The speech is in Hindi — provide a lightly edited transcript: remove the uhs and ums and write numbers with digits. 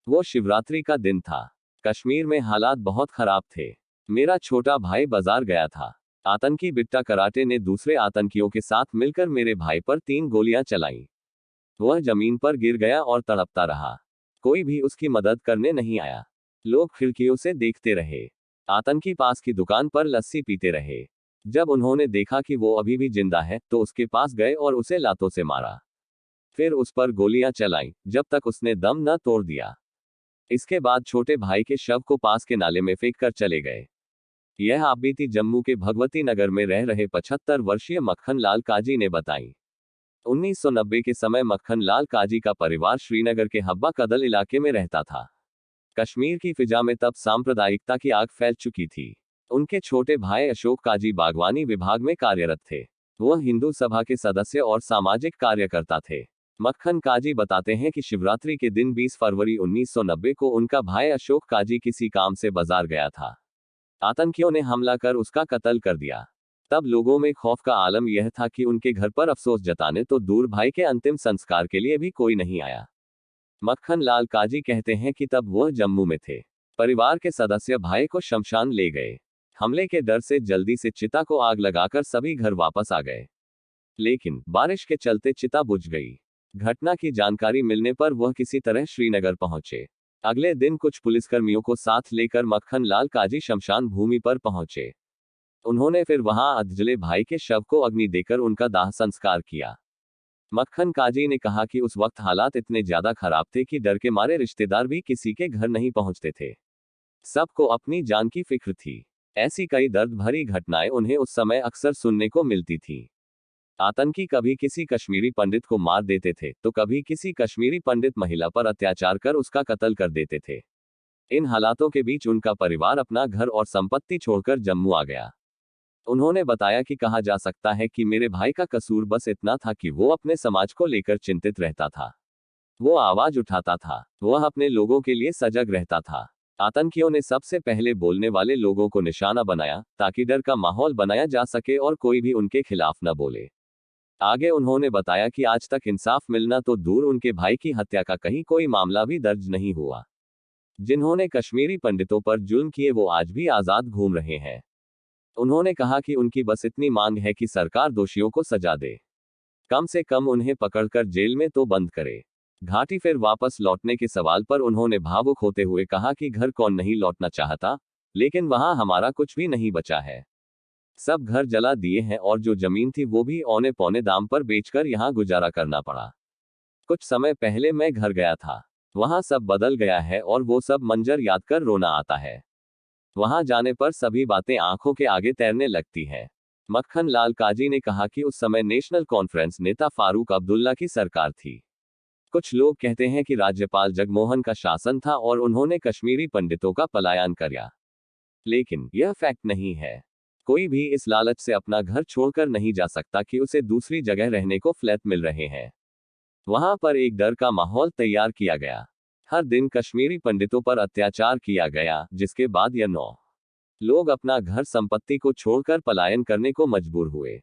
वो शिवरात्रि का दिन था। कश्मीर में हालात बहुत खराब थे। मेरा छोटा भाई बाजार गया था। आतंकी बिट्टा कराटे ने दूसरे आतंकियों के साथ मिलकर मेरे भाई पर 3 गोलियां चलाईं। वह जमीन पर गिर गया और तड़पता रहा। कोई भी उसकी मदद करने नहीं आया। लोग खिड़कियों से देखते रहे। आतंकी पास की दुकान पर लस्सी पीते रहे। जब उन्होंने देखा कि वो अभी भी जिंदा है तो उसके पास गए और उसे लातों से मारा। फिर उस पर गोलियां चलाईं, जब तक उसने दम न तोड़ दिया। इसके बाद छोटे भाई के शव को पास के नाले में फेंक कर चले गए। यह आप बीती जम्मू के भगवती नगर में रह रहे 75 वर्षीय मक्खन लाल काजी ने बताई। 1990 के समय मक्खन लाल काजी का परिवार श्रीनगर के हब्बा कदल इलाके में रहता था। कश्मीर की फिजा में तब सांप्रदायिकता की आग फैल चुकी थी। उनके छोटे भाई अशोक काजी बागवानी विभाग में कार्यरत थे। वह हिंदू सभा के सदस्य और सामाजिक कार्यकर्ता थे। मक्खन काजी बताते हैं कि शिवरात्रि के दिन 20 फरवरी 1990 को उनका भाई अशोक काजी किसी काम से बाजार गया था। आतंकियों ने हमला कर उसका कत्ल कर दिया। तब लोगों में खौफ का आलम यह था कि उनके घर पर अफसोस जताने तो दूर भाई के अंतिम संस्कार के लिए भी कोई नहीं आया। मक्खन लाल काजी कहते हैं कि तब वह जम्मू में थे। परिवार के सदस्य भाई को शमशान ले गए। हमले के डर से जल्दी से चिता को आग लगाकर सभी घर वापस आ गए। लेकिन बारिश के चलते चिता बुझ गई। घटना की जानकारी मिलने पर वह किसी तरह श्रीनगर पहुंचे। अगले दिन कुछ पुलिसकर्मियों को साथ लेकर मक्खन लाल काजी शमशान भूमि पर पहुंचे। उन्होंने फिर वहां अधजले भाई के शव को अग्नि देकर उनका दाह संस्कार किया। मक्खन काजी ने कहा कि उस वक्त हालात इतने ज्यादा खराब थे कि डर के मारे रिश्तेदार भी किसी के घर नहीं पहुंचते थे। सबको अपनी जान की फिक्र थी। ऐसी कई दर्द भरी घटनाएं उन्हें उस समय अक्सर सुनने को मिलती थी। आतंकी कभी किसी कश्मीरी पंडित को मार देते थे तो कभी किसी कश्मीरी पंडित महिला पर अत्याचार कर उसका कत्ल कर देते थे। इन हालातों के बीच उनका परिवार अपना घर और संपत्ति छोड़कर जम्मू आ गया। उन्होंने बताया कि कहा जा सकता है कि मेरे भाई का कसूर बस इतना था कि वो अपने समाज को लेकर चिंतित रहता था। वो आवाज उठाता था। वह अपने लोगों के लिए सजग रहता था। आतंकियों ने सबसे पहले बोलने वाले लोगों को निशाना बनाया ताकि डर का माहौल बनाया जा सके और कोई भी उनके खिलाफ न बोले। आगे उन्होंने बताया कि आज तक इंसाफ मिलना तो दूर, उनके भाई की हत्या का कहीं कोई मामला भी दर्ज नहीं हुआ। जिन्होंने कश्मीरी पंडितों पर जुल्म किए वो आज भी आजाद घूम रहे हैं। उन्होंने कहा कि उनकी बस इतनी मांग है कि सरकार दोषियों को सजा दे। कम से कम उन्हें पकड़कर जेल में तो बंद करे। घाटी फिर वापस लौटने के सवाल पर उन्होंने भावुक होते हुए कहा कि घर कौन नहीं लौटना चाहता, लेकिन वहां हमारा कुछ भी नहीं बचा है। सब घर जला दिए हैं और जो जमीन थी वो भी औने पौने दाम पर बेचकर यहाँ गुजारा करना पड़ा। कुछ समय पहले मैं घर गया था। वहां सब बदल गया है और वो सब मंजर याद कर रोना आता है। वहां जाने पर सभी बातें आंखों के आगे तैरने लगती हैं। मक्खन लाल काजी ने कहा कि उस समय नेशनल कॉन्फ्रेंस नेता फारूक अब्दुल्ला की सरकार थी। कुछ लोग कहते हैं कि राज्यपाल जगमोहन का शासन था और उन्होंने कश्मीरी पंडितों का पलायन किया, लेकिन यह फैक्ट नहीं है। कोई भी इस लालच से अपना घर छोड़कर नहीं जा सकता कि उसे दूसरी जगह रहने को फ्लैट मिल रहे हैं। वहां पर एक डर का माहौल तैयार किया गया। हर दिन कश्मीरी पंडितों पर अत्याचार किया गया, जिसके बाद ये 9 लोग अपना घर संपत्ति को छोड़कर पलायन करने को मजबूर हुए।